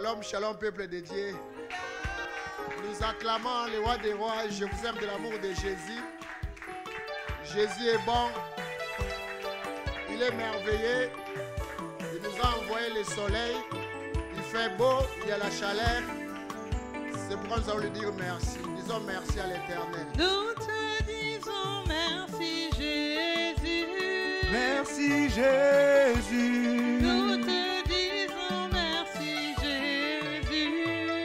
Shalom, shalom, peuple de Dieu. Nous acclamons le roi des rois. Je vous aime de l'amour de Jésus. Jésus est bon. Il est merveilleux. Il nous a envoyé le soleil. Il fait beau. Il y a la chaleur. C'est pourquoi nous allons lui dire merci. Disons merci à l'Éternel. Nous te disons merci Jésus. Merci Jésus. Nous te disons merci Jésus.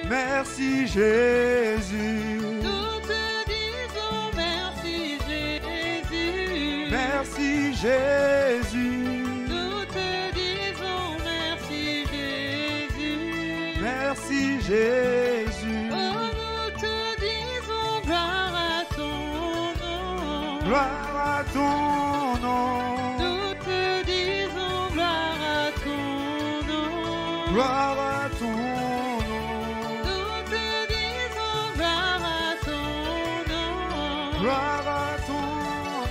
Merci Jésus. Nous te disons merci Jésus. Merci Jésus. Nous te disons merci Jésus. Merci Jésus. Oh, nous te disons gloire à ton nom. Gloire à ton nom. Nous te disons gloire à ton nom. Gloire à ton nom. Nous te disons gloire à ton nom. Gloire à ton nom.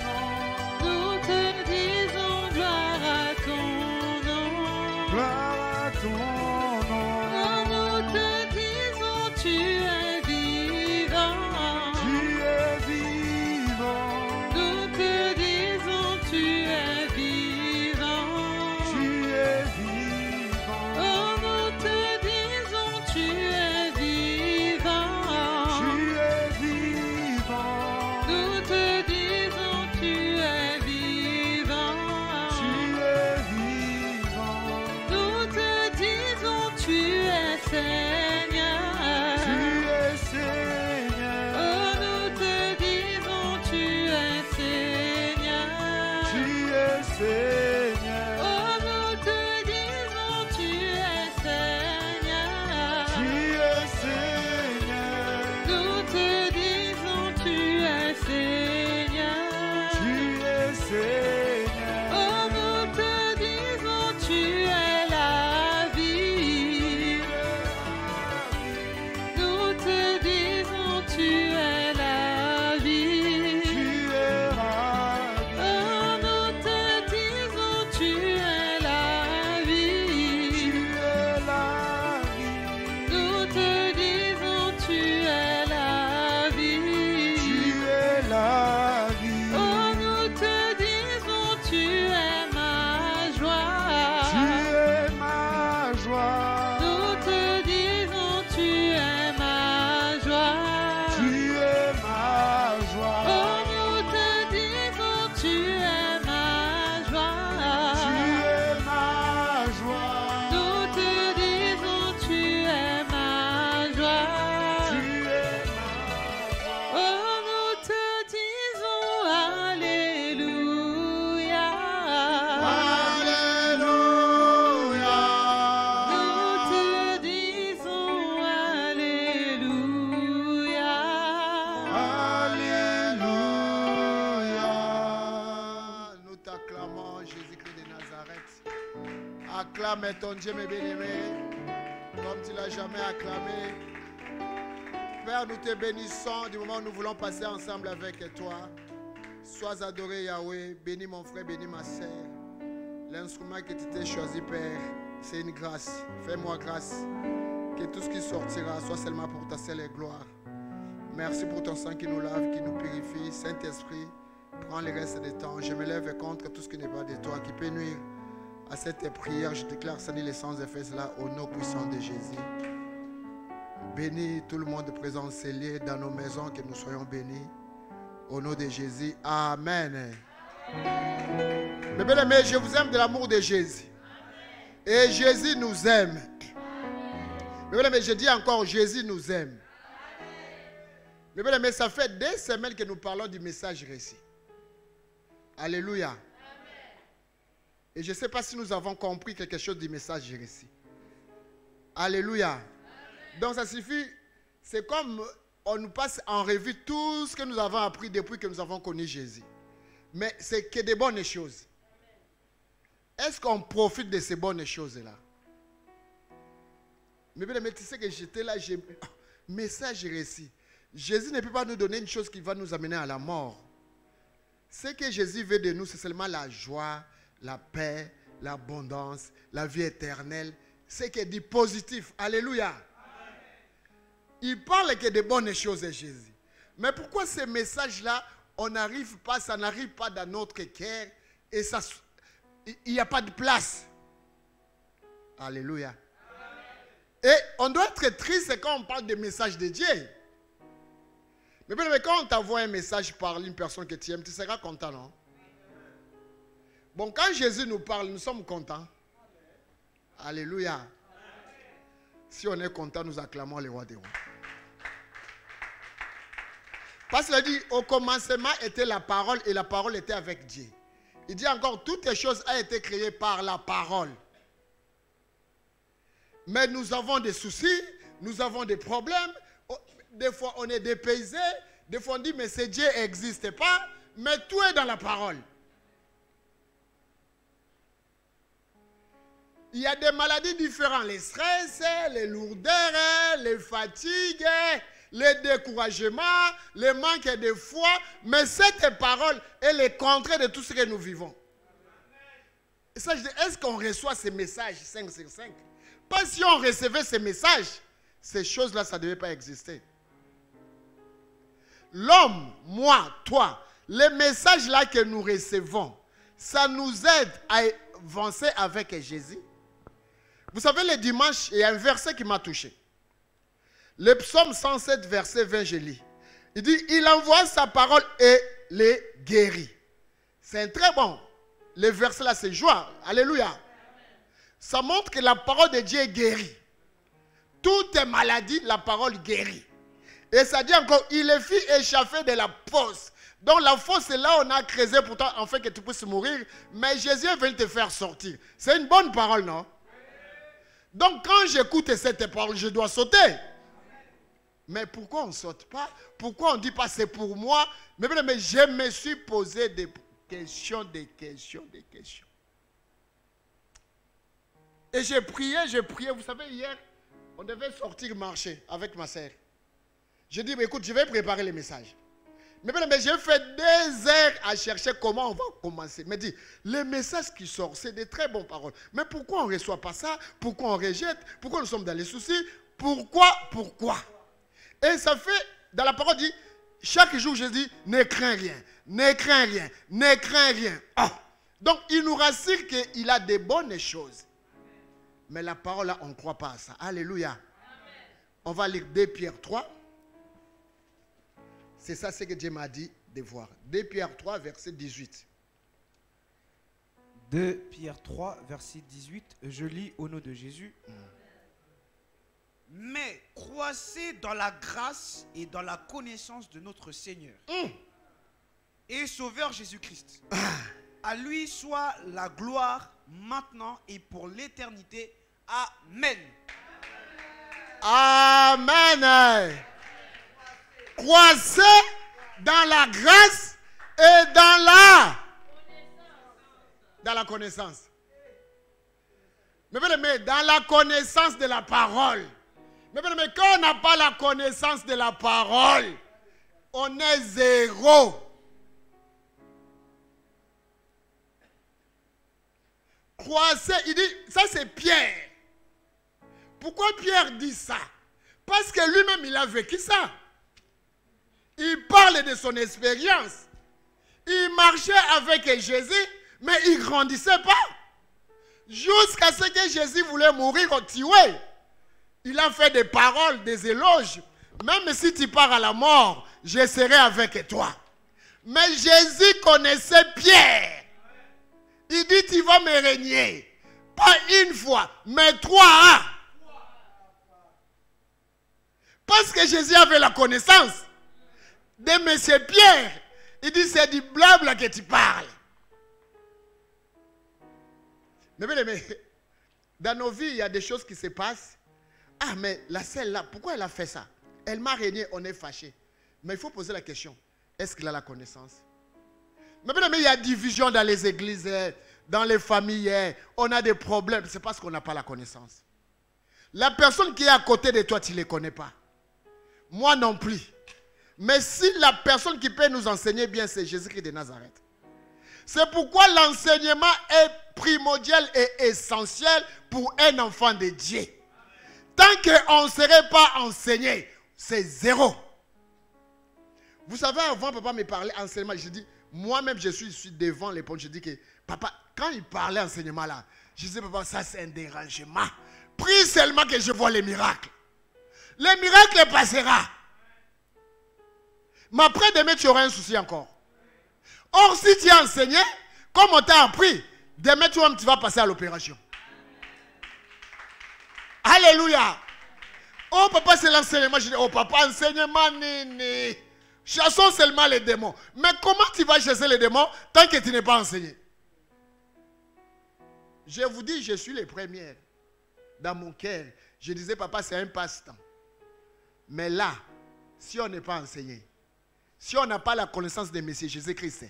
Nous te disons gloire à ton nom. Gloire à ton nom. Oh, nous te disons tu es vivant. Tu es vivant. Nous te disons tu es vivant. Tu es vivant. Oh, nous te disons tu es vivant. Tu es vivant. Nous te disons tu es vivant. Tu es vivant. Nous te disons tu es Seigneur. Tu es Seigneur. Oh, nous te disons tu es Seigneur. Tu es Seigneur. Oh, nous te disons tu es Seigneur. Tu es Seigneur. Nous te disons tu es Seigneur. Tu es Seigneur. Oh, nous te disons tu es la vie. Nous te disons tu es la vie. Tu es ravi. Oh, nous te disons tu es la vie. Tu es la vie. Nous te disons tu es la vie. Tu es la vie. Oh, nous te disons tu es ma joie. Tu es ma joie. Nous te disons tu es ma joie. Tu es ma joie. Oh, nous te disons tu es ma joie. Tu es ma joie. Nous te disons tu es ma joie. Tu es ma joie. Oh, nous te disons Alléluia. Alléluia. Nous te disons Alléluia. Alléluia. Nous t'acclamons, Jésus-Christ de Nazareth. Acclame ton Dieu, mes bien-aimés, comme tu l'as jamais acclamé. Père, nous te bénissons du moment où nous voulons passer ensemble avec toi. Sois adoré, Yahweh. Bénis mon frère, bénis ma sœur. L'instrument que tu t'es choisi, Père, c'est une grâce. Fais-moi grâce. Que tout ce qui sortira soit seulement pour ta seule gloire. Merci pour ton sang qui nous lave, qui nous purifie. Saint-Esprit, prends le reste du temps. Je me lève contre tout ce qui n'est pas de toi, qui peut nuire à cette prière. Je déclare ça les sans effet là au nom puissant de Jésus. Bénis tout le monde présent scellé dans nos maisons, que nous soyons bénis. Au nom de Jésus. Amen. Mes bien-aimés, je vous aime de l'amour de Jésus. Et Jésus nous aime. Mes bien-aimés, je dis encore, Jésus nous aime. Mes bien-aimés, ça fait 2 semaines que nous parlons du message récit. Alléluia. Et je ne sais pas si nous avons compris quelque chose du message récit. Alléluia. Donc ça suffit, c'est comme on nous passe en revue tout ce que nous avons appris depuis que nous avons connu Jésus. Mais c'est que des bonnes choses. Est-ce qu'on profite de ces bonnes choses-là? Mais tu sais que j'étais là, message récit. Jésus ne peut pas nous donner une chose qui va nous amener à la mort. Ce que Jésus veut de nous, c'est seulement la joie, la paix, l'abondance, la vie éternelle c'est qu'il dit positif. Alléluia. Il parle que de bonnes choses de Jésus. Mais pourquoi ces messages-là, on n'arrive pas, ça n'arrive pas dans notre cœur et ça, il n'y a pas de place. Alléluia. Et on doit être triste quand on parle des messages de Dieu. Mais quand on t'envoie un message par une personne que tu aimes, tu seras content, non? Bon, quand Jésus nous parle, nous sommes contents. Alléluia. Si on est content, nous acclamons les rois des rois. Parce qu'il a dit, au commencement était la parole et la parole était avec Dieu. Il dit encore, toutes les choses ont été créées par la parole. Mais nous avons des soucis, nous avons des problèmes. Des fois, on est dépaysé. Des fois, on dit, mais ce Dieu n'existe pas. Mais tout est dans la parole. Il y a des maladies différentes. Les stress, les lourdeurs, les fatigues, les découragements, les manques de foi. Mais cette parole est le contraire de tout ce que nous vivons. Et ça, je dis, est-ce qu'on reçoit ces messages 5 sur 5? Pas si on recevait ces messages. Ces choses-là, ça ne devait pas exister. L'homme, moi, toi, les messages-là que nous recevons, ça nous aide à avancer avec Jésus. Vous savez, le dimanche, il y a un verset qui m'a touché. Le psaume 107, verset 20, je lis. Il dit, il envoie sa parole et les guérit. C'est très bon. Le verset là, c'est joie. Alléluia. Ça montre que la parole de Dieu guérit. Toutes les maladies, la parole guérit. Et ça dit encore, il les fit échapper de la fosse. Donc la fosse, c'est là où on a creusé pour toi, afin que tu puisses mourir. Mais Jésus est venu te faire sortir. C'est une bonne parole, non? Donc quand j'écoute cette parole, je dois sauter. Mais pourquoi on ne saute pas? Pourquoi on ne dit pas c'est pour moi? Mais je me suis posé des questions, des questions. Et j'ai prié. Vous savez, hier, on devait sortir marcher avec ma sœur. J'ai dit, écoute, je vais préparer les messages. Mais j'ai fait des heures à chercher comment on va commencer. Mais dit, les messages qui sortent, c'est des très bonnes paroles. Mais pourquoi on ne reçoit pas ça? Pourquoi on rejette? Pourquoi nous sommes dans les soucis? Pourquoi? Et ça fait, dans la parole dit, chaque jour, je dis, ne crains rien, ne crains rien, ne crains rien. Oh. Donc, il nous rassure qu'il a des bonnes choses. Mais la parole là, on ne croit pas à ça. Alléluia. Amen. On va lire 2 Pierre 3. C'est ça ce que Dieu m'a dit de voir. 2 Pierre 3, verset 18. 2 Pierre 3, verset 18. Je lis au nom de Jésus. Mais croissez dans la grâce et dans la connaissance de notre Seigneur et Sauveur Jésus-Christ. À lui soit la gloire maintenant et pour l'éternité. Amen. Amen. Croissez dans la grâce et dans la connaissance. Mais dans la connaissance de la parole. Mais quand on n'a pas la connaissance de la parole, on est zéro. Croissez, il dit, ça c'est Pierre. Pourquoi Pierre dit ça? Parce que lui-même il a vécu ça. Il parle de son expérience. Il marchait avec Jésus, mais il ne grandissait pas. Jusqu'à ce que Jésus voulait mourir au tuer. Il a fait des paroles, des éloges. Même si tu pars à la mort, je serai avec toi. Mais Jésus connaissait Pierre. Il dit, tu vas me régner. Pas une fois, mais 3. Parce que Jésus avait la connaissance de M. Pierre. Il dit, c'est du blabla que tu parles. Mais dans nos vies, il y a des choses qui se passent. Ah, mais la celle-là, pourquoi elle a fait ça? Elle m'a régné, on est fâché. Mais il faut poser la question, est-ce qu'il a la connaissance? Mais il y a division dans les églises, dans les familles, on a des problèmes. C'est parce qu'on n'a pas la connaissance. La personne qui est à côté de toi, tu ne les connais pas. Moi non plus. Mais si la personne qui peut nous enseigner bien, c'est Jésus-Christ de Nazareth. C'est pourquoi l'enseignement est primordial et essentiel pour un enfant de Dieu. Tant qu'on ne serait pas enseigné, c'est zéro. Vous savez, avant, papa me parlait enseignement. Je dis, moi-même, je suis devant les ponts. Je dis que, papa, quand il parlait enseignement là, je disais, papa, ça c'est un dérangement. Prie seulement que je vois les miracles. Les miracles passera. Mais après demain, tu auras un souci encore. Or, si tu es enseigné, comme on t'a appris, demain, tu vas passer à l'opération. Alléluia. Oh, papa, c'est l'enseignement. Je dis, oh, papa, enseignement, nini. Chassons seulement les démons. Mais comment tu vas chasser les démons tant que tu n'es pas enseigné? Je vous dis, je suis les premières. Dans mon cœur, je disais, papa, c'est un passe-temps. Mais là, si on n'est pas enseigné, si on n'a pas la connaissance de Messie Jésus-Christ,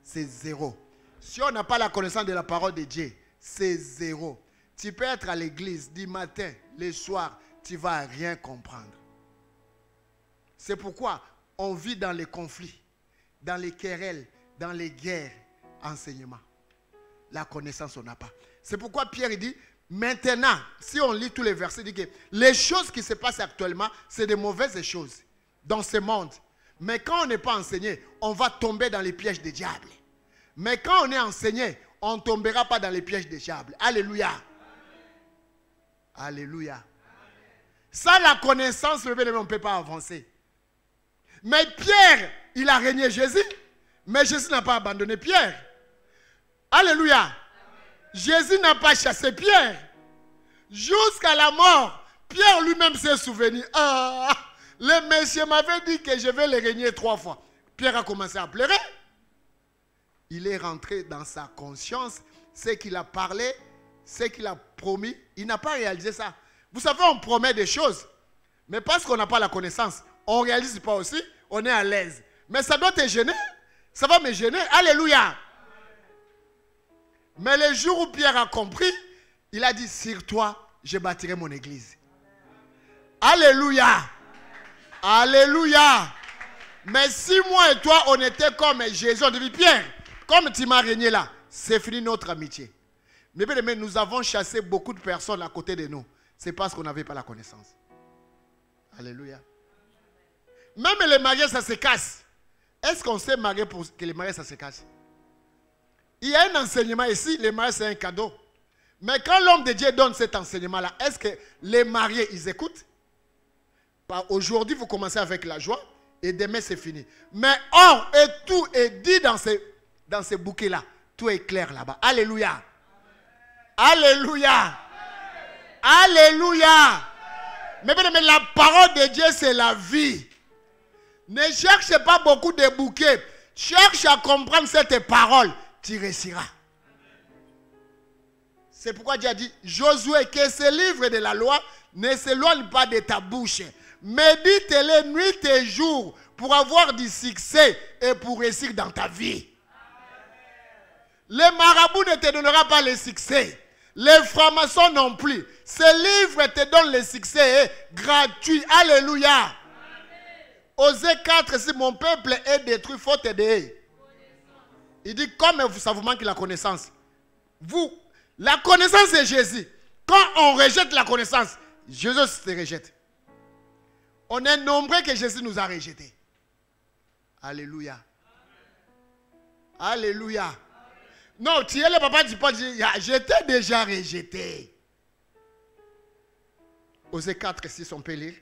c'est zéro. Si on n'a pas la connaissance de la parole de Dieu, c'est zéro. Tu peux être à l'église du matin, le soir, tu ne vas rien comprendre. C'est pourquoi on vit dans les conflits, dans les querelles, dans les guerres. Enseignement. La connaissance, on n'a pas. C'est pourquoi Pierre dit, maintenant, si on lit tous les versets, il dit que les choses qui se passent actuellement, c'est des mauvaises choses dans ce monde. Mais quand on n'est pas enseigné, on va tomber dans les pièges des diables. Mais quand on est enseigné, on ne tombera pas dans les pièges des diables. Alléluia. Alléluia. Sans la connaissance, on ne peut pas avancer. Mais Pierre, il a régné Jésus. Mais Jésus n'a pas abandonné Pierre. Alléluia. Jésus n'a pas chassé Pierre. Jusqu'à la mort, Pierre lui-même s'est souvenu. Ah, le monsieur m'avait dit que je vais le régner 3 fois. Pierre a commencé à pleurer. Il est rentré dans sa conscience. Ce qu'il a parlé, ce qu'il a promis, il n'a pas réalisé ça. Vous savez, on promet des choses. Mais parce qu'on n'a pas la connaissance, on ne réalise pas aussi, on est à l'aise. Mais ça doit te gêner. Ça va me gêner. Alléluia. Mais le jour où Pierre a compris, il a dit, sur toi, je bâtirai mon église. Alléluia. Alléluia. Mais si moi et toi, on était comme Jésus, on dit, Pierre, comme tu m'as régné là, c'est fini notre amitié. Mais nous avons chassé beaucoup de personnes à côté de nous. C'est parce qu'on n'avait pas la connaissance. Alléluia. Même les mariés, ça se casse. Est-ce qu'on s'est marié pour que les mariés, ça se casse? Il y a un enseignement ici, les mariés, c'est un cadeau. Mais quand l'homme de Dieu donne cet enseignement-là, est-ce que les mariés, ils écoutent? Aujourd'hui, vous commencez avec la joie et demain, c'est fini. Mais or, et tout est dit dans ces bouquets-là. Tout est clair là-bas. Alléluia. Alléluia. Alléluia. Mais la parole de Dieu, c'est la vie. Ne cherche pas beaucoup de bouquets. Cherche à comprendre cette parole. Tu réussiras. C'est pourquoi Dieu a dit, Josué, que ce livre de la loi ne s'éloigne pas de ta bouche. Médite-les nuit et jour pour avoir du succès et pour réussir dans ta vie. Les marabouts ne te donneront pas le succès. Les francs-maçons non plus. Ce livre te donne le succès gratuit. Alléluia. Osée 4, si mon peuple est détruit, il faut t'aider. Il dit, comme ça vous manque la connaissance. Vous, la connaissance c'est Jésus. Quand on rejette la connaissance, Jésus te rejette. On est nombreux que Jésus nous a rejetés. Alléluia. Alléluia. Non, tu es le papa du peuple, je t'ai déjà rejeté. Osée 4, 6, on peut lire.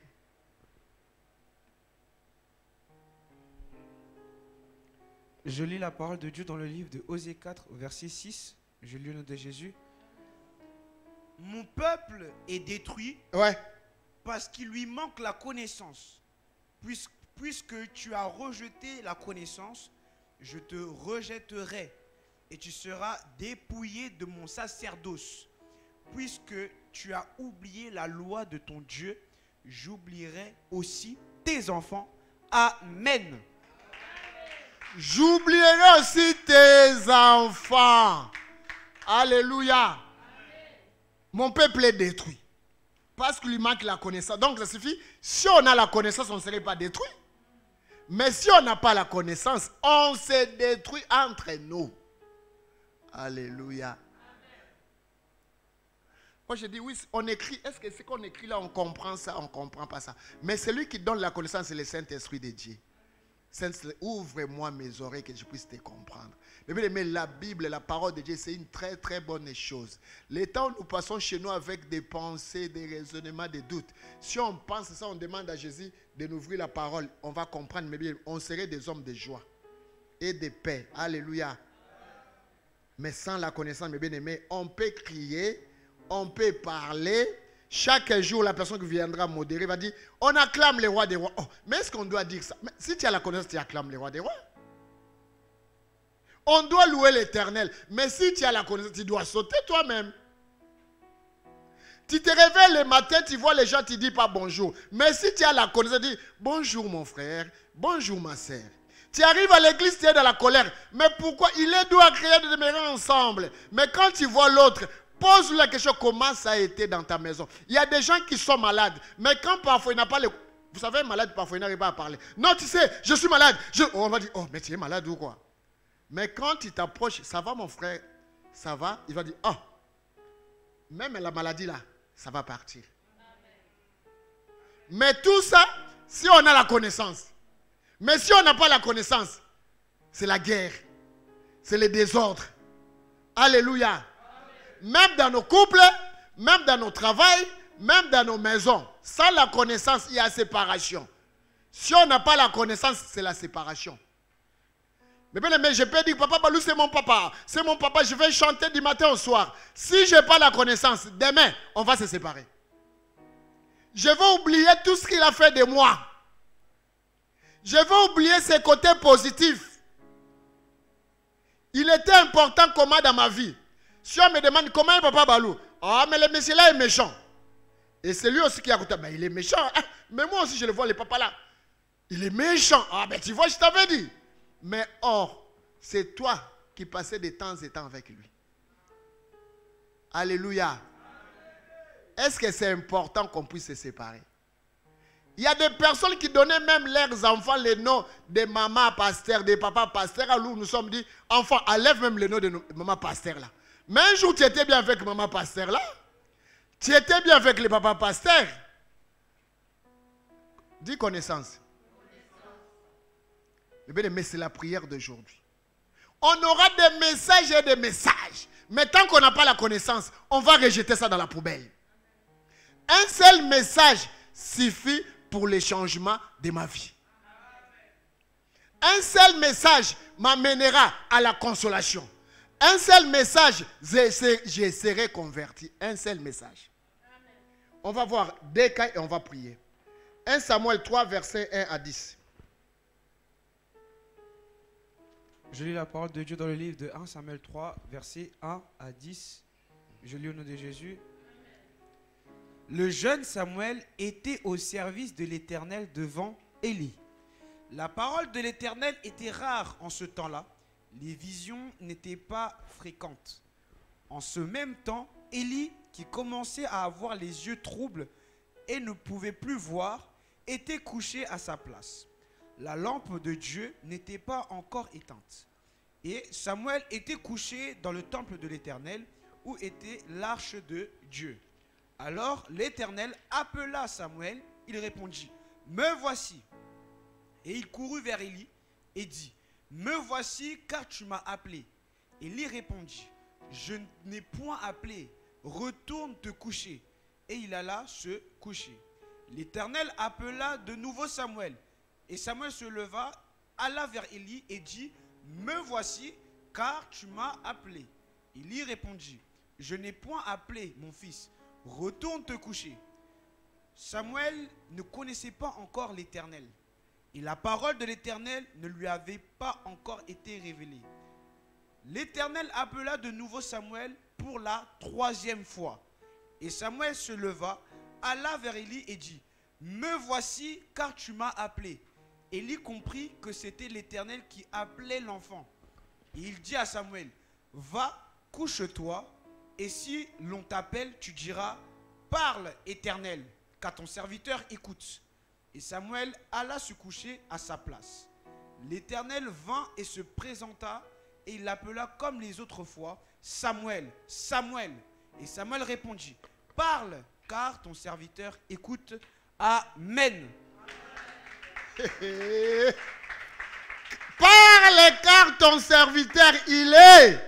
Je lis la parole de Dieu dans le livre de Osée 4, verset 6. Je lis le nom de Jésus. Mon peuple est détruit parce qu'il lui manque la connaissance. Puisque tu as rejeté la connaissance, je te rejetterai et tu seras dépouillé de mon sacerdoce. Puisque tu as oublié la loi de ton Dieu, j'oublierai aussi tes enfants. Amen. J'oublierai aussi tes enfants. Alléluia. Mon peuple est détruit. Parce qu'il lui manque la connaissance. Donc ça suffit. Si on a la connaissance, on ne serait pas détruit. Mais si on n'a pas la connaissance, on se détruit entre nous. Alléluia. Moi, je dis, oui, on écrit. Est-ce que ce qu'on écrit là, on comprend ça, on ne comprend pas ça? Mais celui qui donne la connaissance, c'est le Saint-Esprit de Dieu. Ouvre-moi mes oreilles que je puisse te comprendre. Mais la Bible, la parole de Dieu, c'est une très très bonne chose. Les temps où nous passons chez nous avec des pensées, des raisonnements, des doutes. Si on pense ça, on demande à Jésus de nous ouvrir la parole. On va comprendre, mais bien, on serait des hommes de joie et de paix. Alléluia. Mais sans la connaissance, mes bien-aimés, on peut crier, on peut parler. Chaque jour, la personne qui viendra modérer va dire, on acclame les rois des rois. Oh, mais est-ce qu'on doit dire ça? Mais si tu as la connaissance, tu acclames les rois des rois. On doit louer l'Éternel. Mais si tu as la connaissance, tu dois sauter toi-même. Tu te réveilles le matin, tu vois les gens, tu ne dis pas bonjour. Mais si tu as la connaissance, tu dis bonjour mon frère, bonjour ma sœur. Tu arrives à l'église, tu es dans la colère. Mais pourquoi? Il est doux à créer de demeurer ensemble. Mais quand tu vois l'autre, pose-lui la question, comment ça a été dans ta maison? Il y a des gens qui sont malades, mais quand parfois il n'a pas les... Vous savez, malade, parfois il n'arrive pas à parler. Non, tu sais, je suis malade. On va dire, oh, mais tu es malade ou quoi? Mais quand tu t'approches, ça va mon frère? Ça va? Il va dire, oh, même la maladie là, ça va partir. Mais tout ça, si on a la connaissance. Mais si on n'a pas la connaissance, c'est la guerre. C'est le désordre. Alléluia. Même dans nos couples, même dans nos travails, même dans nos maisons. Sans la connaissance, il y a séparation. Si on n'a pas la connaissance, c'est la séparation. Mais bien aimé, je peux dire, papa Balou, c'est mon papa. C'est mon papa, je vais chanter du matin au soir. Si je n'ai pas la connaissance, demain, on va se séparer. Je vais oublier tout ce qu'il a fait de moi. Je vais oublier ses côtés positifs. Il était important comment dans ma vie. Si on me demande comment est papa Balou, ah mais le monsieur là est méchant. Et c'est lui aussi qui a coûté, ben il est méchant. Ah, mais moi aussi je le vois, le papa là. Il est méchant. Ah ben tu vois, je t'avais dit. Mais or, c'est toi qui passais de temps en temps avec lui. Alléluia. Est-ce que c'est important qu'on puisse se séparer? Il y a des personnes qui donnaient même leurs enfants les noms de maman pasteur, de papa pasteur. Alors nous sommes dit, enfant, enlève même le nom de maman pasteur là. Mais un jour tu étais bien avec maman pasteur là. Tu étais bien avec le papa pasteur. Dis connaissance. Mais c'est la prière d'aujourd'hui. On aura des messages et des messages. Mais tant qu'on n'a pas la connaissance, on va rejeter ça dans la poubelle. Un seul message suffit pour le changement de ma vie. Un seul message m'amènera à la consolation. Un seul message, je serai converti. Un seul message. On va voir des cas et on va prier. 1 Samuel 3, versets 1 à 10. Je lis la parole de Dieu dans le livre de 1 Samuel 3, versets 1 à 10. Je lis au nom de Jésus. Le jeune Samuel était au service de l'Éternel devant Élie. La parole de l'Éternel était rare en ce temps-là. Les visions n'étaient pas fréquentes. En ce même temps, Élie, qui commençait à avoir les yeux troubles et ne pouvait plus voir, était couché à sa place. La lampe de Dieu n'était pas encore éteinte. Et Samuel était couché dans le temple de l'Éternel où était l'arche de Dieu. Alors l'Éternel appela Samuel, il répondit, « Me voici !» Et il courut vers Élie et dit, « Me voici car tu m'as appelé. » Élie répondit, « Je n'ai point appelé, retourne te coucher. » Et il alla se coucher. L'Éternel appela de nouveau Samuel. Et Samuel se leva, alla vers Élie et dit, « Me voici, car tu m'as appelé. » Élie répondit, « Je n'ai point appelé, mon fils. Retourne te coucher. » Samuel ne connaissait pas encore l'Éternel. Et la parole de l'Éternel ne lui avait pas encore été révélée. L'Éternel appela de nouveau Samuel pour la 3e fois. Et Samuel se leva, alla vers Élie et dit, « Me voici, car tu m'as appelé. » Élie comprit que c'était l'Éternel qui appelait l'enfant. Et il dit à Samuel, « Va, couche-toi, et si l'on t'appelle, tu diras, « Parle, Éternel, car ton serviteur écoute. » Et Samuel alla se coucher à sa place. L'Éternel vint et se présenta, et il l'appela comme les autres fois, Samuel, Samuel. Et Samuel répondit, parle, car ton serviteur écoute. Amen. Parle car ton serviteur il est.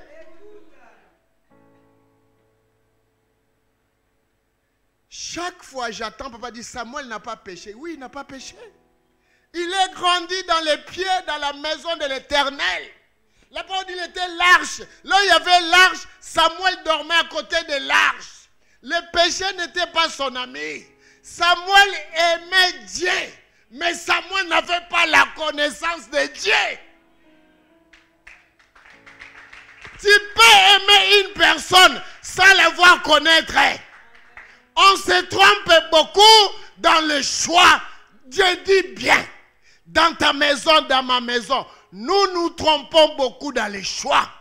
Chaque fois j'attends, papa dit Samuel n'a pas péché. Oui, il n'a pas péché. Il est grandi dans les pieds, dans la maison de l'Éternel. La parole dit il était l'arche. Là où il y avait l'arche, Samuel dormait à côté de l'arche. Le péché n'était pas son ami. Samuel aimait Dieu, mais Samuel n'avait pas la connaissance de Dieu. Tu peux aimer une personne sans la voir connaître. On se trompe beaucoup dans le choix. Dieu dit bien, dans ta maison, dans ma maison, nous nous trompons beaucoup dans les choix.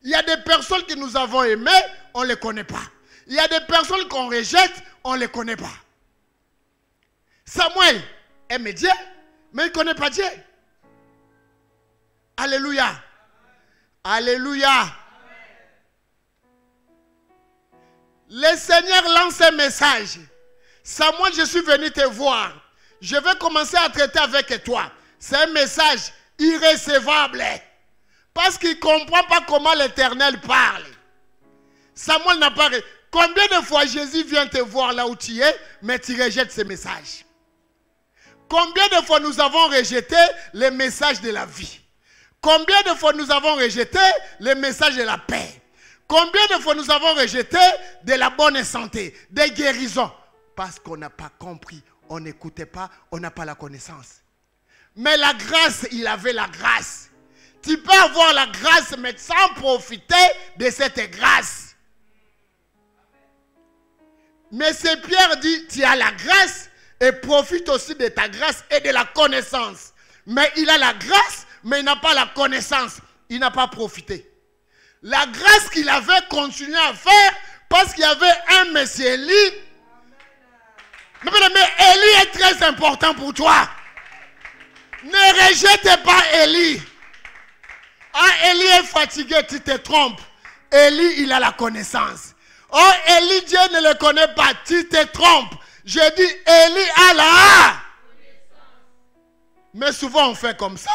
Il y a des personnes que nous avons aimées, on ne les connaît pas. Il y a des personnes qu'on rejette, on ne les connaît pas. Samuel aime Dieu, mais il ne connaît pas Dieu. Alléluia. Alléluia. Le Seigneur lance un message. Samuel, je suis venu te voir. Je vais commencer à traiter avec toi. C'est un message irrécevable. Parce qu'il ne comprend pas comment l'Éternel parle. Samuel n'a pas... Combien de fois Jésus vient te voir là où tu es, mais tu rejettes ce message? Combien de fois nous avons rejeté les messages de la vie? Combien de fois nous avons rejeté les messages de la paix? Combien de fois nous avons rejeté de la bonne santé, des guérisons? Parce qu'on n'a pas compris, on n'écoutait pas, on n'a pas la connaissance. Mais la grâce, il avait la grâce. Tu peux avoir la grâce, mais sans profiter de cette grâce. Mais c'est Pierre dit, tu as la grâce et profite aussi de ta grâce et de la connaissance. Mais il a la grâce, mais il n'a pas la connaissance. Il n'a pas profité. La grâce qu'il avait continué à faire parce qu'il y avait un monsieur Élie. Mais Élie est très important pour toi. Ne rejette pas Élie. Ah, Élie est fatigué, tu te trompes. Élie, il a la connaissance. Oh, Élie, Dieu ne le connaît pas, tu te trompes. Je dis, Élie a la. Mais souvent on fait comme ça.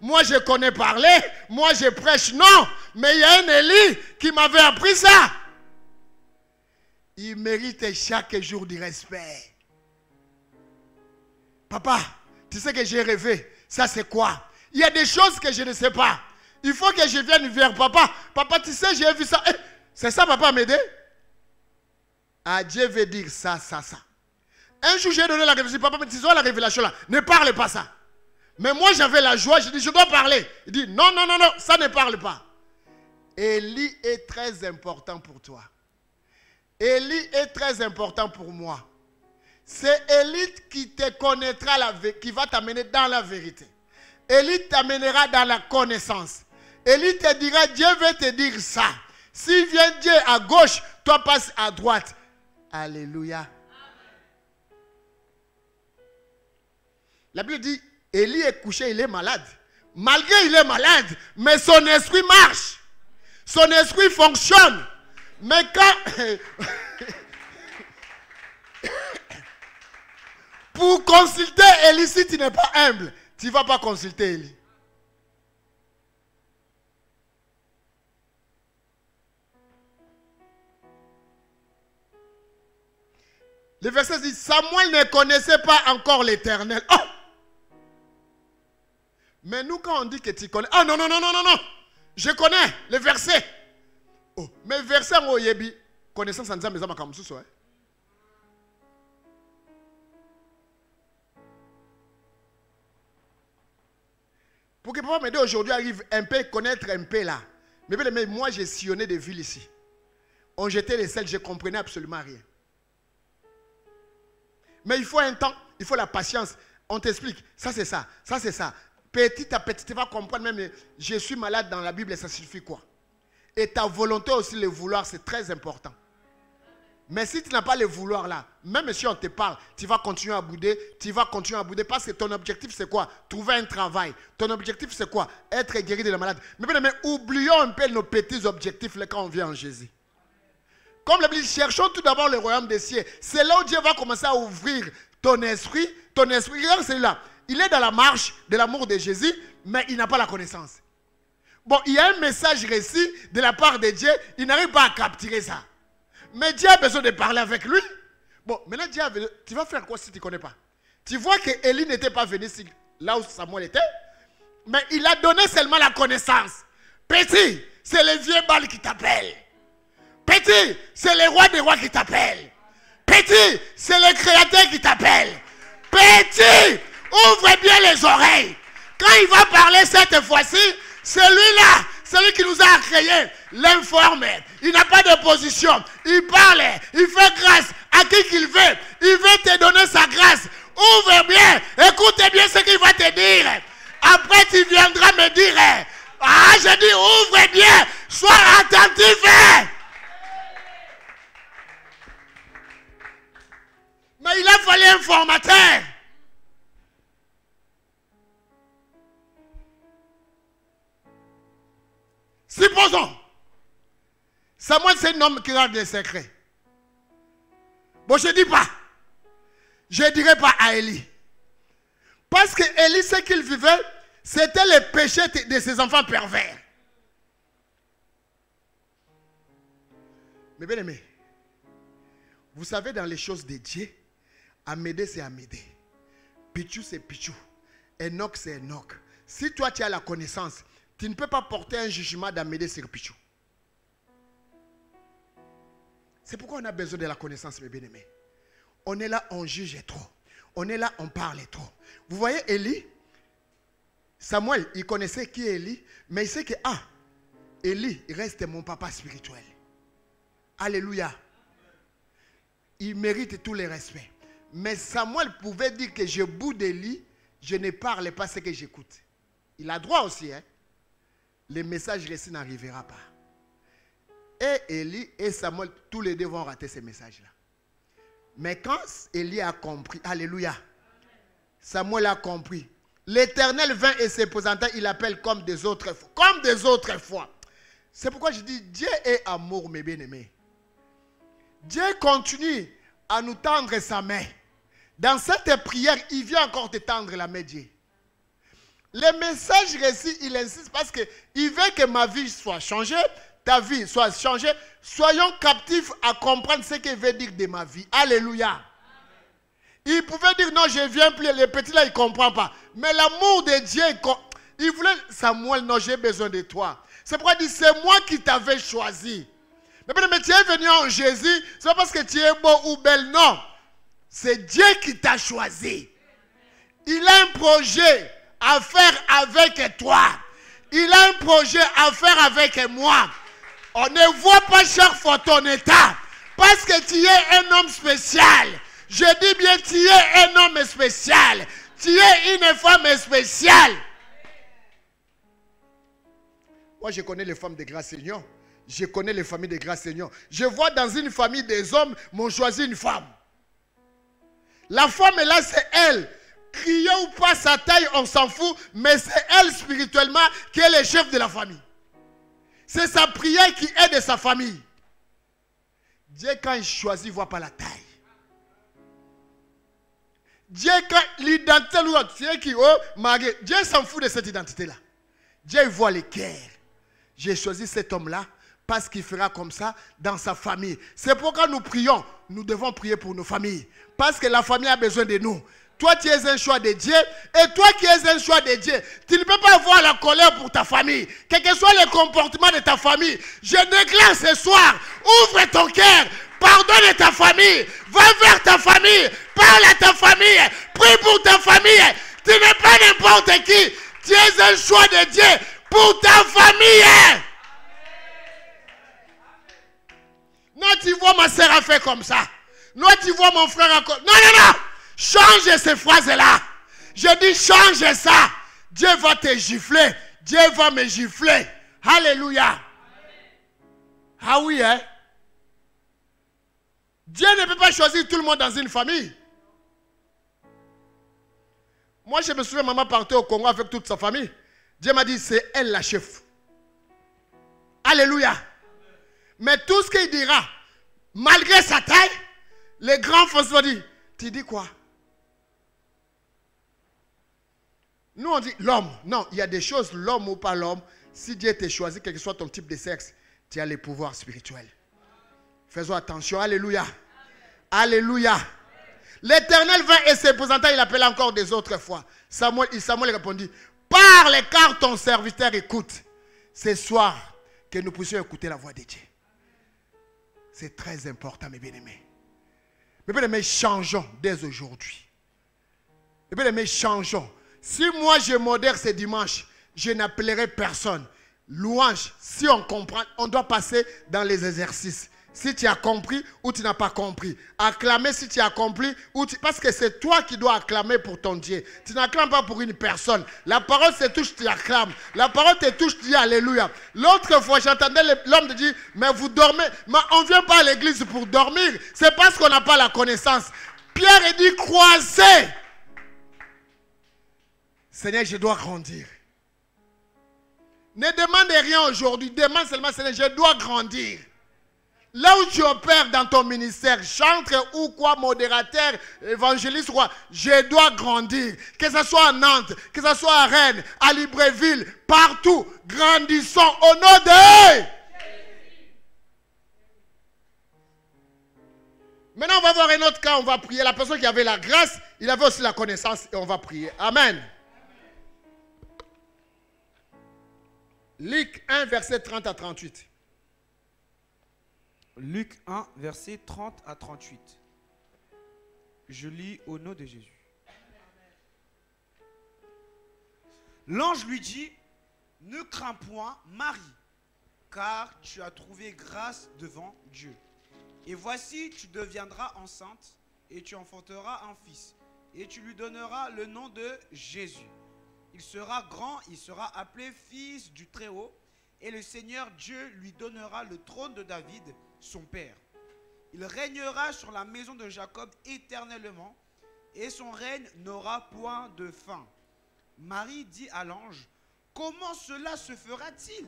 Moi je connais parler, moi je prêche, non. Mais il y a un Élie qui m'avait appris ça. Il mérite chaque jour du respect. Papa, tu sais que j'ai rêvé. Ça c'est quoi? Il y a des choses que je ne sais pas. Il faut que je vienne vers papa. Papa, tu sais, j'ai vu ça. Eh, c'est ça, papa, m'aider? Ah, Dieu veut dire ça, ça, ça. Un jour, j'ai donné la révélation. Papa, mais tu vois la révélation là. Ne parle pas ça. Mais moi, j'avais la joie. Je dis, je dois parler. Il dit, non, non, non, non, ça ne parle pas. Élie est très important pour toi. Élie est très important pour moi. C'est Élie qui te connaîtra, qui va t'amener dans la vérité. Élie t'amènera dans la connaissance. Élie te dira, Dieu veut te dire ça. Si vient Dieu à gauche, toi passe à droite. Alléluia. La Bible dit, Élie est couché, il est malade. Malgré il est malade, mais son esprit marche. Son esprit fonctionne. Mais quand... Pour consulter Élie, si tu n'es pas humble, tu ne vas pas consulter Élie. Le verset dit, Samuel ne connaissait pas encore l'Éternel. Oh! Mais nous, quand on dit que tu connais... Ah non, non, non, non, non, non. Je connais le verset. Oh, mais verset en Oyebi, connaissance en disant, mais ça m'a comme ça. Pour que papa m'aider aujourd'hui arrive un peu, connaître un peu là. Mais moi, j'ai sillonné des villes ici. On jetait les selles, je ne comprenais absolument rien. Mais il faut un temps, il faut la patience. On t'explique, ça c'est ça, ça c'est ça. Petit à petit, tu vas comprendre même, je suis malade dans la Bible, ça signifie quoi? Et ta volonté aussi, le vouloir, c'est très important. Mais si tu n'as pas le vouloir là, même si on te parle, tu vas continuer à bouder, parce que ton objectif c'est quoi? Trouver un travail. Ton objectif c'est quoi? Être guéri de la maladie. Mais bien, oublions un peu nos petits objectifs là quand on vient en Jésus. Comme la Bible dit, cherchons tout d'abord le royaume des cieux. C'est là où Dieu va commencer à ouvrir ton esprit. Regarde celui-là. Il est dans la marche de l'amour de Jésus, mais il n'a pas la connaissance. Bon, il y a un message reçu de la part de Dieu, il n'arrive pas à capturer ça. Mais Dieu a besoin de parler avec lui. Bon, maintenant Dieu a besoin, tu vas faire quoi si tu ne connais pas? Tu vois que Élie n'était pas venu là où Samuel était, mais il a donné seulement la connaissance. Petit, c'est le vieux Baal qui t'appelle. Petit, c'est le roi des rois qui t'appelle. Petit, c'est le créateur qui t'appelle. Petit, ouvre bien les oreilles. Quand il va parler cette fois-ci, celui-là, celui qui nous a créés, l'informe. Il n'a pas de position. Il parle, il fait grâce à qui qu'il veut. Il veut te donner sa grâce. Ouvre bien, écoute bien ce qu'il va te dire. Après, tu viendras me dire, ah, je dis, ouvre bien, sois attentif. Mais il a fallu un formateur. Supposons, Samuel c'est un homme qui garde les secrets. Bon, je ne dis pas. Je ne dirai pas à Élie. Parce que Élie, ce qu'il vivait, c'était le péché de ses enfants pervers. Mais bien aimé, vous savez, dans les choses de Dieu, Amédée c'est Amédée. Pichou c'est Pichou. Enoch c'est Enoch. Si toi tu as la connaissance, tu ne peux pas porter un jugement d'Amédée sur Pichou. C'est pourquoi on a besoin de la connaissance, mes bien-aimés. On est là, on juge trop. On est là, on parle trop. Vous voyez Élie, Samuel, il connaissait qui est Élie, mais il sait que, Élie reste mon papa spirituel. Alléluia. Il mérite tous les respects. Mais Samuel pouvait dire que je boude d'Élie, je ne parle pas ce que j'écoute. Il a droit aussi, hein. Le message reçu n'arrivera pas. Et Élie et Samuel, tous les deux vont rater ces messages-là. Mais quand Élie a compris, alléluia, Samuel a compris. L'Éternel vint et se présenta, il appelle comme des autres fois. Comme des autres fois. C'est pourquoi je dis, Dieu est amour, mes bien-aimés. Dieu continue à nous tendre sa main. Dans cette prière, il vient encore te tendre la main, Dieu. Le message reçu, il insiste parce qu'il veut que ma vie soit changée, ta vie soit changée. Soyons captifs à comprendre ce qu'il veut dire de ma vie. Alléluia. Amen. Il pouvait dire non, je viens plus. Le petit là, il ne comprend pas. Mais l'amour de Dieu, il voulait, Samuel, non, j'ai besoin de toi. C'est pourquoi il dit, c'est moi qui t'avais choisi. Mais tu es venu en Jésus, c'est pas parce que tu es beau ou belle, non. C'est Dieu qui t'a choisi. Il a un projet à faire avec toi. Il a un projet à faire avec moi. On ne voit pas chaque fois ton état. Parce que tu es un homme spécial. Je dis bien, tu es un homme spécial. Tu es une femme spéciale. Moi, je connais les femmes de Grâce Seigneur. Je connais les familles de Grâce Seigneur. Je vois dans une famille des hommes, m'ont choisi une femme. La femme est là, c'est elle. Crier ou pas sa taille, on s'en fout. Mais c'est elle spirituellement qui est le chef de la famille. C'est sa prière qui aide sa famille. Dieu, quand il choisit, il ne voit pas la taille. Dieu, quand l'identité, Dieu s'en fout de cette identité-là. Dieu, il voit le cœur. J'ai choisi cet homme-là parce qu'il fera comme ça dans sa famille. C'est pourquoi nous prions. Nous devons prier pour nos familles. Parce que la famille a besoin de nous. Toi, tu es un choix de Dieu. Et toi qui es un choix de Dieu, tu ne peux pas avoir la colère pour ta famille. Quel que soit le comportement de ta famille, je déclare ce soir, ouvre ton cœur, pardonne ta famille, va vers ta famille, parle à ta famille, prie pour ta famille. Tu n'es pas n'importe qui. Tu es un choix de Dieu pour ta famille. Non, tu vois ma soeur a fait comme ça. Non, tu vois mon frère encore. Non, non, non. Change ces phrases-là. Je dis change ça. Dieu va te gifler. Dieu va me gifler. Alléluia. Ah oui, hein. Dieu ne peut pas choisir tout le monde dans une famille. Moi, je me souviens, maman partait au Congo avec toute sa famille. Dieu m'a dit, c'est elle la chef. Alléluia. Mais tout ce qu'il dira, malgré sa taille, les grands Français vont dire, tu dis quoi? Nous, on dit l'homme. Non, il y a des choses, l'homme ou pas l'homme. Si Dieu t'a choisi, quel que soit ton type de sexe, tu as les pouvoirs spirituels. Faisons attention. Alléluia. Alléluia. L'Éternel vint et se présenta, il appela encore des autres fois. Samuel répondit, parle car ton serviteur écoute. Ce soir, que nous puissions écouter la voix de Dieu. C'est très important, mes bien-aimés. Mes bien-aimés, changeons dès aujourd'hui. Mes bien-aimés, changeons. Si moi je modère ce dimanche, je n'appellerai personne. Louange, si on comprend, on doit passer dans les exercices. Si tu as compris ou tu n'as pas compris. Acclamer si tu as compris. Parce que c'est toi qui dois acclamer pour ton Dieu. Tu n'acclames pas pour une personne. La parole se touche, tu acclames. La parole te touche, tu dis Alléluia. L'autre fois, j'entendais l'homme dire, mais vous dormez. Mais on ne vient pas à l'église pour dormir. C'est parce qu'on n'a pas la connaissance. Pierre dit, croisez. Seigneur, je dois grandir. Ne demande rien aujourd'hui. Demande seulement, Seigneur, je dois grandir. Là où tu opères dans ton ministère, chantre ou quoi, modérateur, évangéliste ou quoi, je dois grandir. Que ce soit à Nantes, que ce soit à Rennes, à Libreville, partout, grandissons au nom de Jésus. Maintenant, on va voir un autre cas, on va prier. La personne qui avait la grâce, il avait aussi la connaissance et on va prier. Amen. Luc 1, verset 30 à 38. Luc 1, verset 30 à 38. Je lis au nom de Jésus. L'ange lui dit, ne crains point, Marie, car tu as trouvé grâce devant Dieu. Et voici, tu deviendras enceinte, et tu enfanteras un fils, et tu lui donneras le nom de Jésus. Il sera grand, il sera appelé fils du Très-Haut, et le Seigneur Dieu lui donnera le trône de David, son père. Il régnera sur la maison de Jacob éternellement, et son règne n'aura point de fin. Marie dit à l'ange, comment cela se fera-t-il,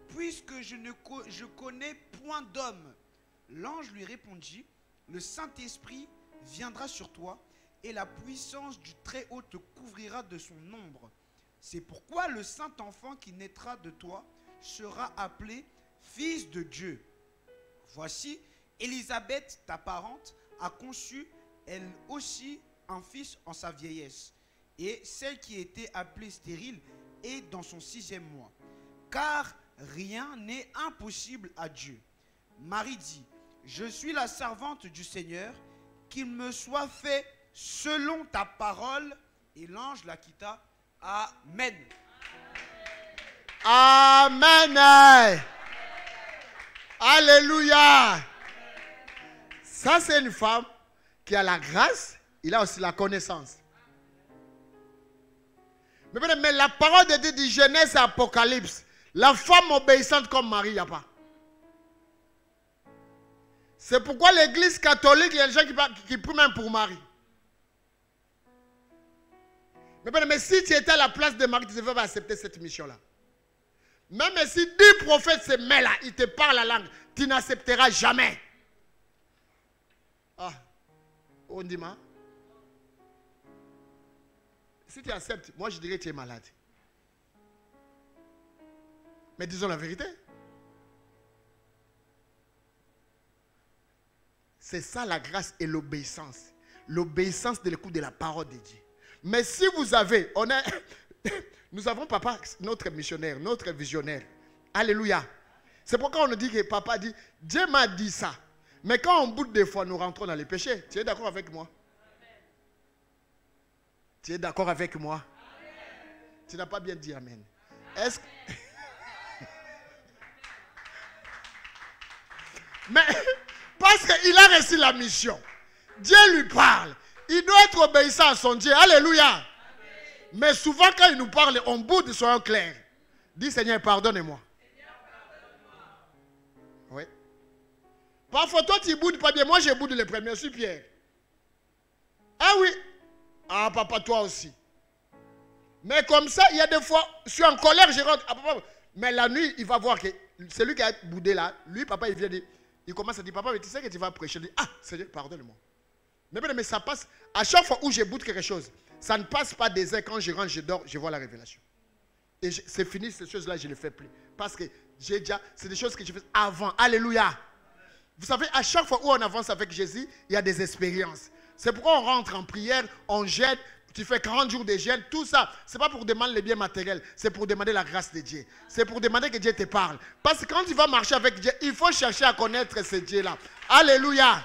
puisque je connais point d'homme? L'ange lui répondit, le Saint-Esprit viendra sur toi, et la puissance du Très-Haut te couvrira de son ombre. C'est pourquoi le saint enfant qui naîtra de toi sera appelé fils de Dieu. Voici, Élisabeth, ta parente, a conçu elle aussi un fils en sa vieillesse. Et celle qui était appelée stérile est dans son 6e mois. Car rien n'est impossible à Dieu. Marie dit, je suis la servante du Seigneur, qu'il me soit fait selon ta parole. Et l'ange la quitta. Amen. Amen. Alléluia. Ça, c'est une femme qui a la grâce, il a aussi la connaissance. Mais la parole de Dieu dit Genèse et Apocalypse. La femme obéissante comme Marie, il n'y a pas. C'est pourquoi l'église catholique, il y a des gens qui prient même pour Marie. Mais si tu étais à la place de Marie, tu ne devais pas accepter cette mission-là. Même si 10 prophètes se mettent là, ils te parlent la langue, tu n'accepteras jamais. Ah, on dit ma. Si tu acceptes, moi je dirais que tu es malade. Mais disons la vérité. C'est ça la grâce et l'obéissance. L'obéissance de l'écoute de la parole de Dieu. Mais si vous avez, nous avons papa, notre missionnaire, notre visionnaire. Alléluia. C'est pourquoi on nous dit que papa dit, Dieu m'a dit ça. Mais quand on boude des fois, nous rentrons dans les péchés. Tu es d'accord avec moi? Tu es d'accord avec moi? Amen. Tu n'as pas bien dit amen. Est-ce que... Mais parce qu'il a reçu la mission. Dieu lui parle. Il doit être obéissant à son Dieu. Alléluia. Amen. Mais souvent quand il nous parle, on boude, soyons clairs. Dis Seigneur, pardonne-moi. Oui. Parfois, toi, tu boudes pas bien. Moi, je boude le premier. Je suis Pierre. Ah oui. Ah, papa, toi aussi. Mais comme ça, il y a des fois, je suis en colère, je rentre. Ah, papa. Mais la nuit, il va voir que celui qui a boudé là, lui, papa, il vient dire, il commence à dire, papa, mais tu sais que tu vas prêcher. Il dit, ah, Seigneur, pardonne-moi. Mais ça passe, à chaque fois où je boude quelque chose, ça ne passe pas des heures. Quand je rentre, je dors, je vois la révélation. Et c'est fini, ces choses-là, je ne les fais plus. Parce que j'ai déjà, c'est des choses que je fais avant. Alléluia. Vous savez, à chaque fois où on avance avec Jésus, il y a des expériences. C'est pourquoi on rentre en prière, on gêne, tu fais 40 jours de gêne, tout ça. Ce n'est pas pour demander les biens matériels, c'est pour demander la grâce de Dieu. C'est pour demander que Dieu te parle. Parce que quand tu vas marcher avec Dieu, il faut chercher à connaître ce Dieu-là. Alléluia.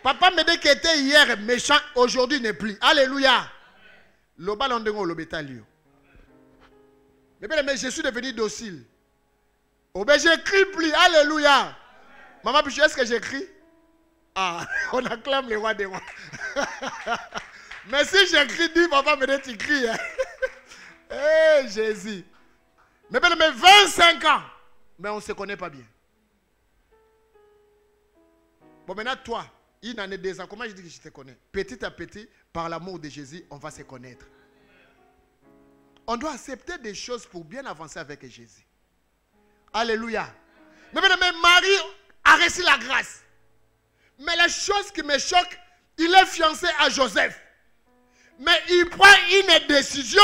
Papa me dit qu'il était hier méchant, aujourd'hui n'est plus. Alléluia. Loba l'ondongo l'obétalio. Mais je suis devenu docile. Oh ben j'écris plus. Alléluia. Maman, est-ce que j'écris? Ah, on acclame le roi des rois. Mais si j'écris, dis, papa me dit, tu cries. Hein? Hey, Jésus. Mais 25 ans. Mais on ne se connaît pas bien. Bon, maintenant, toi, une année, 2 ans, comment je dis que je te connais? Petit à petit, par l'amour de Jésus, on va se connaître. On doit accepter des choses pour bien avancer avec Jésus. Alléluia. Mais Marie a reçu la grâce. Mais la chose qui me choque, il est fiancé à Joseph. Mais il prend une décision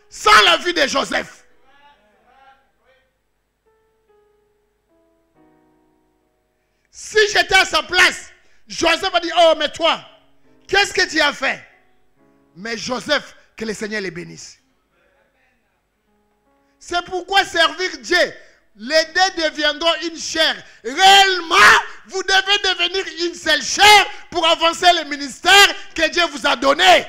sans l'avis de Joseph. Si j'étais à sa place, Joseph a dit, oh mais toi, qu'est-ce que tu as fait? Mais Joseph, que le Seigneur les bénisse. C'est pourquoi servir Dieu, les deux deviendront une chair. Réellement, vous devez devenir une seule chair pour avancer le ministère que Dieu vous a donné.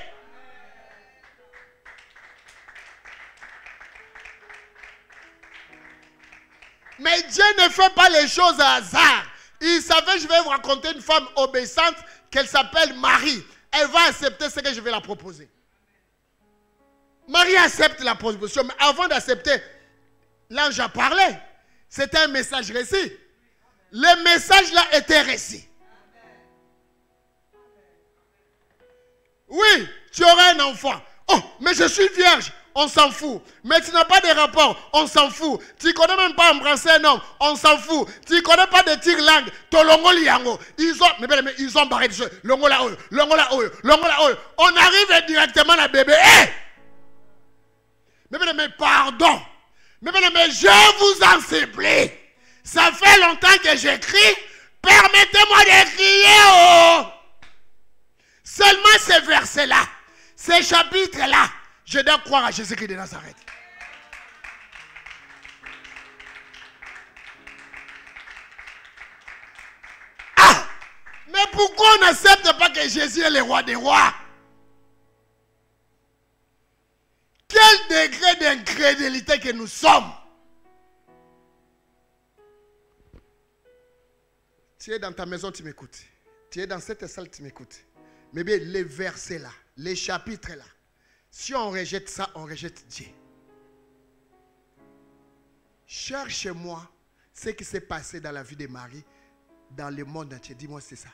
Mais Dieu ne fait pas les choses à hasard. Il savait, je vais vous raconter une femme obéissante qu'elle s'appelle Marie. Elle va accepter ce que je vais la proposer. Marie accepte la proposition, mais avant d'accepter, l'ange a parlé. C'était un message reçu. Le message là était reçu. Oui, tu auras un enfant. Oh, mais je suis vierge. On s'en fout. Mais tu n'as pas de rapport. On s'en fout. Tu ne connais même pas embrasser un homme. On s'en fout. Tu ne connais pas de tir-langue. Ils ont barré de jeu. On arrive directement à bébé. Hey! Mais pardon. Mais je vous en supplie. Ça fait longtemps que j'écris. Permettez-moi d'écrire. Oh! Seulement ces versets-là. Ces chapitres-là. Je dois croire à Jésus-Christ de Nazareth. Ah! Mais pourquoi on n'accepte pas que Jésus est le roi des rois? Quel degré d'incrédulité que nous sommes. Tu es dans ta maison, tu m'écoutes. Tu es dans cette salle, tu m'écoutes. Mais bien, les versets là, les chapitres là, si on rejette ça, on rejette Dieu. Cherche-moi ce qui s'est passé dans la vie de Marie, dans le monde entier. Dis-moi c'est ça.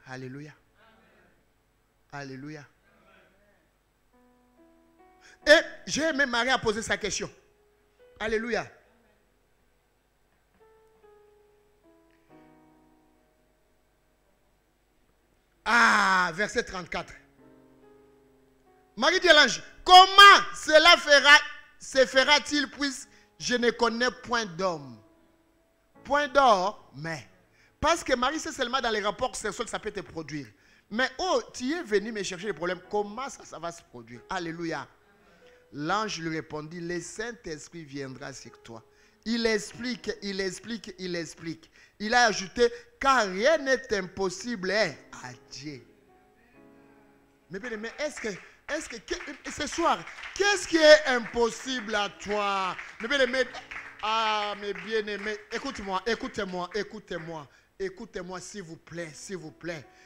Alléluia. Alléluia. Et j'ai aimé Marie a posé sa question. Alléluia. Ah, verset 34. Marie dit à l'ange, comment cela se fera-t-il puisque je ne connais point d'homme? Point d'or, mais. Parce que Marie, c'est seulement dans les rapports sexuels que ça peut te produire. Mais oh, tu es venu me chercher les problèmes. Comment ça va se produire? Alléluia. L'ange lui répondit, le Saint-Esprit viendra sur toi. Il explique. Il a ajouté, car rien n'est impossible à Dieu. Mais est-ce que ce soir, qu'est-ce qui est impossible à toi? Ah, mes bien-aimés, écoutez-moi, s'il vous plaît.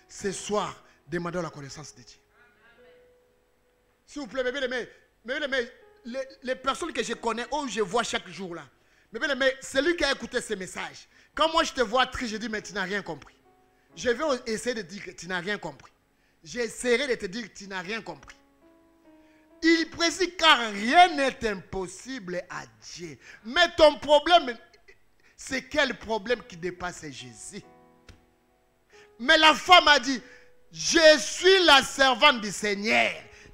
Ce soir, demandons la connaissance de Dieu. S'il vous plaît, mes bien-aimés, les personnes que je connais, où je vois chaque jour là, Mais bien, mais celui qui a écouté ce message, quand moi je te vois triste, je dis, mais tu n'as rien compris. Je vais essayer de dire que tu n'as rien compris. J'essaierai de te dire que tu n'as rien compris. Il précise car rien n'est impossible à Dieu. Mais ton problème, c'est quel problème qui dépasse Jésus? Mais la femme a dit, je suis la servante du Seigneur.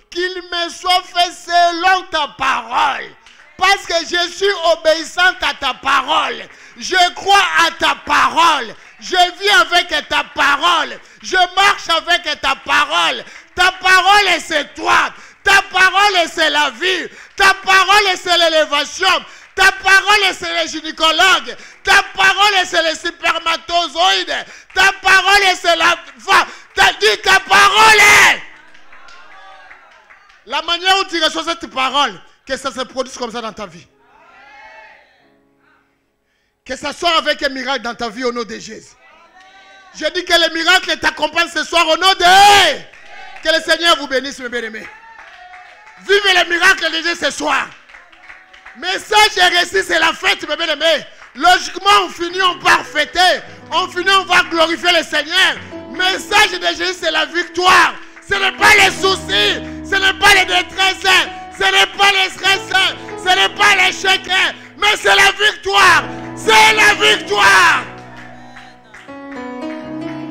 Qu'il me soit fait selon ta parole. Parce que je suis obéissante à ta parole. Je crois à ta parole. Je vis avec ta parole. Je marche avec ta parole. Ta parole, c'est toi. Ta parole, c'est la vie. Ta parole, c'est l'élévation. Ta parole, c'est les gynécologues. Ta parole, c'est les spermatozoïdes. Ta parole, c'est la femme. T'as dit ta parole. La manière où tu reçois cette parole, que ça se produise comme ça dans ta vie. Que ça soit avec un miracle dans ta vie au nom de Jésus. Je dis que le miracle t'accompagne ce soir au nom de... Que le Seigneur vous bénisse, mes bien-aimés. Vivez le miracle de Jésus ce soir. Message et récit, c'est la fête, mes bien-aimés. Logiquement, on finit, on part fêter. On finit, on va glorifier le Seigneur. Message de Jésus, c'est la victoire. Ce n'est pas les soucis. Ce n'est pas les détresses. Ce n'est pas les stress. Ce n'est pas l'échec. Mais c'est la victoire. C'est la victoire.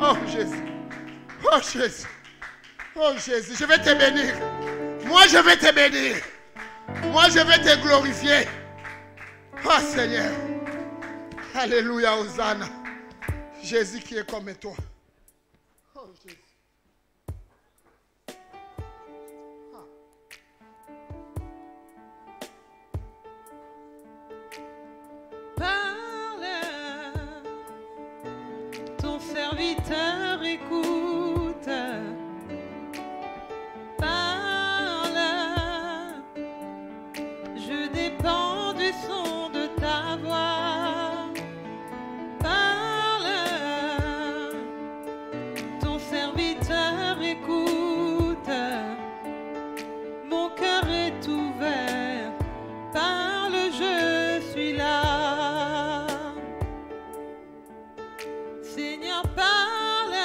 Oh Jésus. Oh Jésus. Oh Jésus. Je vais te bénir. Moi, je vais te bénir. Moi, je vais te glorifier. Oh Seigneur. Alléluia, Hosanna. Jésus qui est comme toi. Oh Jésus. Parle, ton serviteur écoute. Parle, je dépends du son de ta voix. Parle, ton serviteur écoute. Mon cœur est ouvert. Parle, je suis là. Seigneur, parle.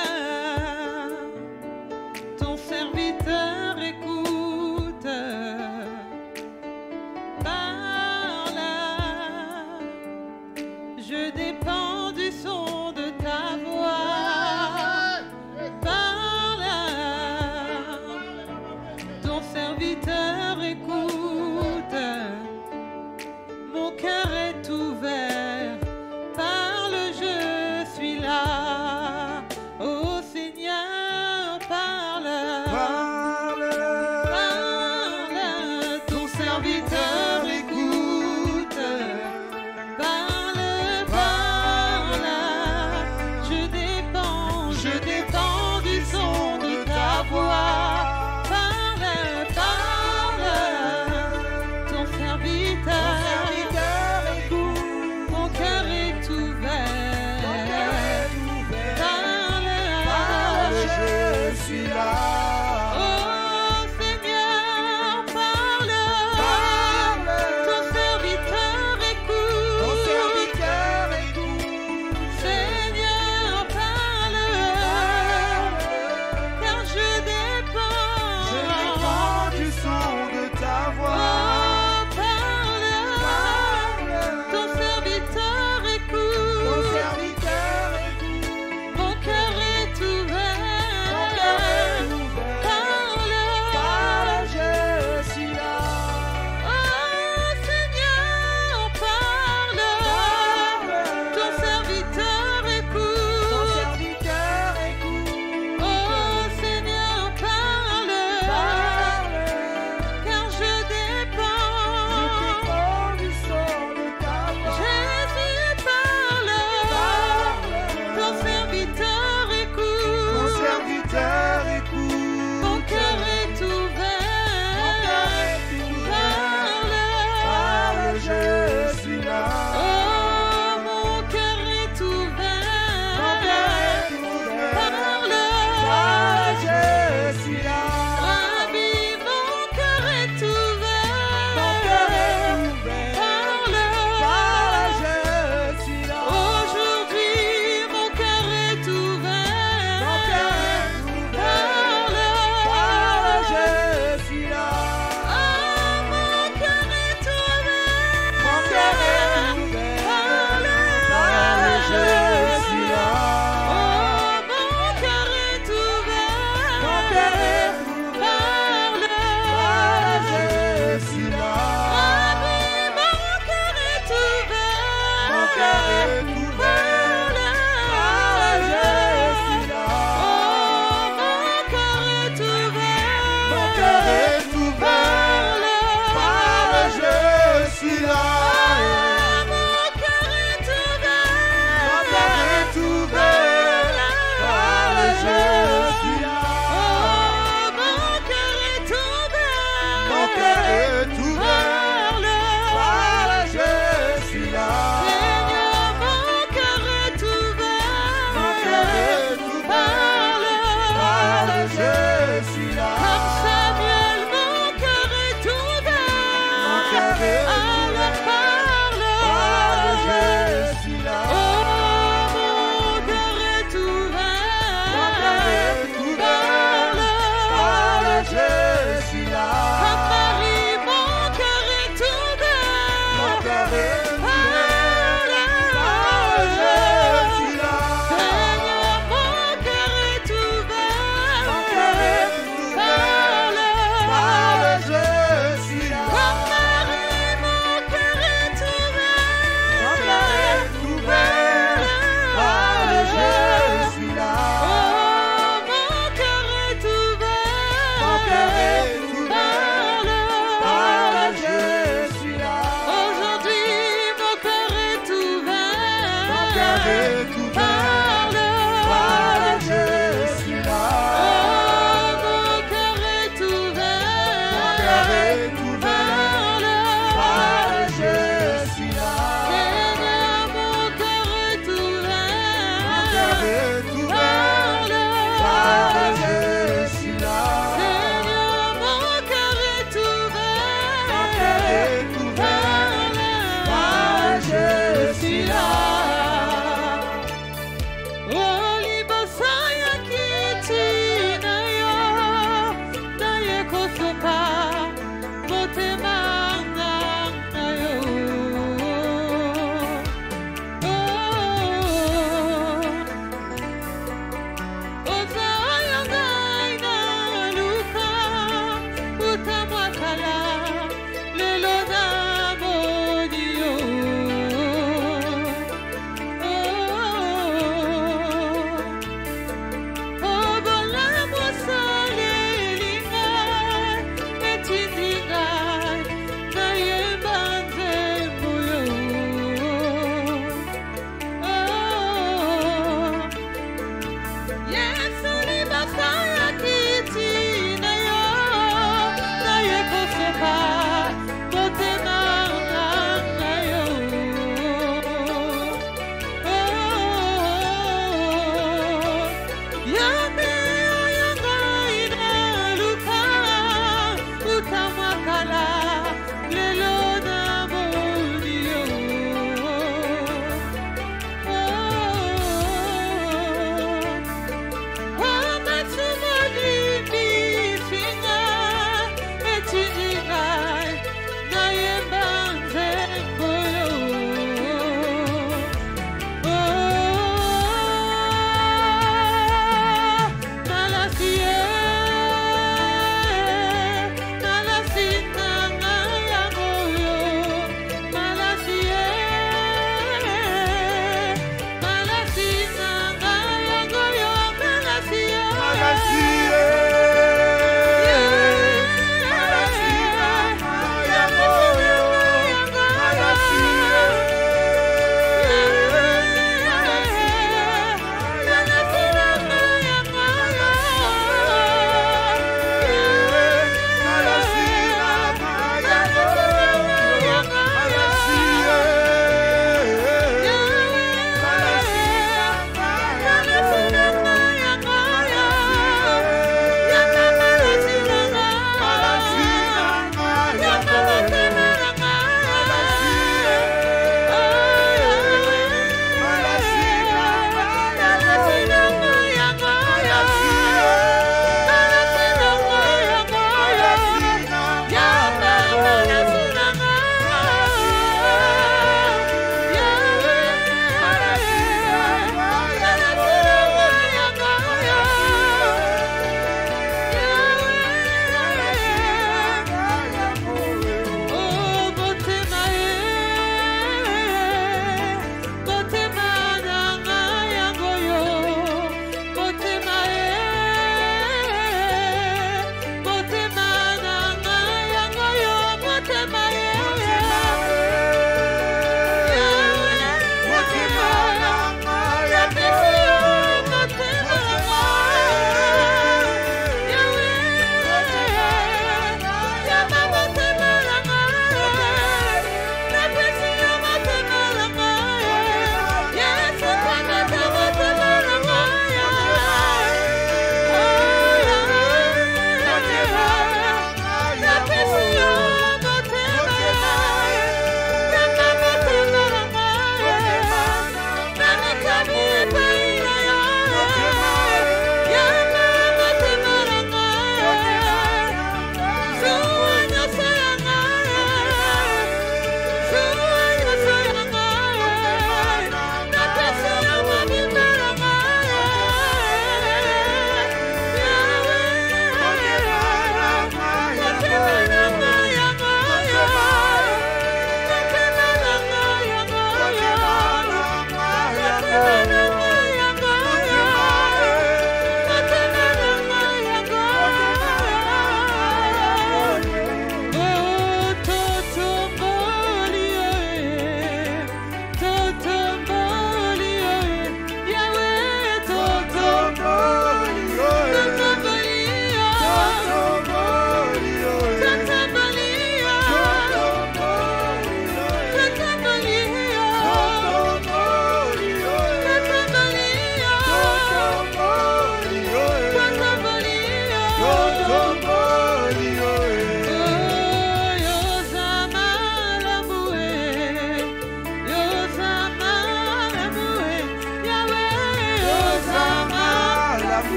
Oh,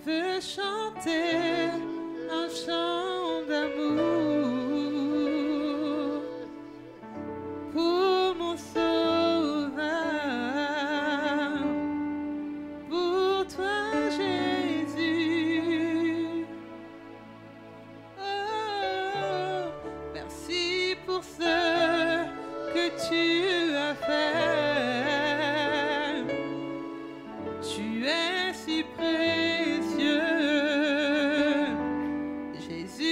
veux chanter un chant d'amour pour mon Sauveur, pour toi Jésus. Oh, merci pour ce que tu as fait. Tu es si précieux, Jésus.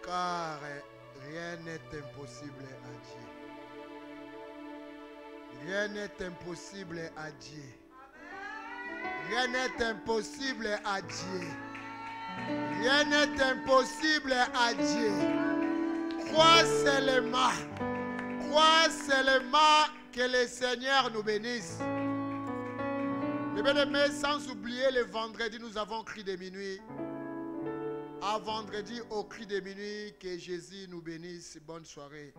car rien n'est impossible à Dieu. Rien n'est impossible à Dieu. Rien n'est impossible à Dieu. Rien n'est impossible à Dieu. Crois seulement que le Seigneur nous bénisse. Mes bien-aimés, sans oublier le vendredi, nous avons cri de minuit. À vendredi, au cri de minuit, que Jésus nous bénisse. Bonne soirée.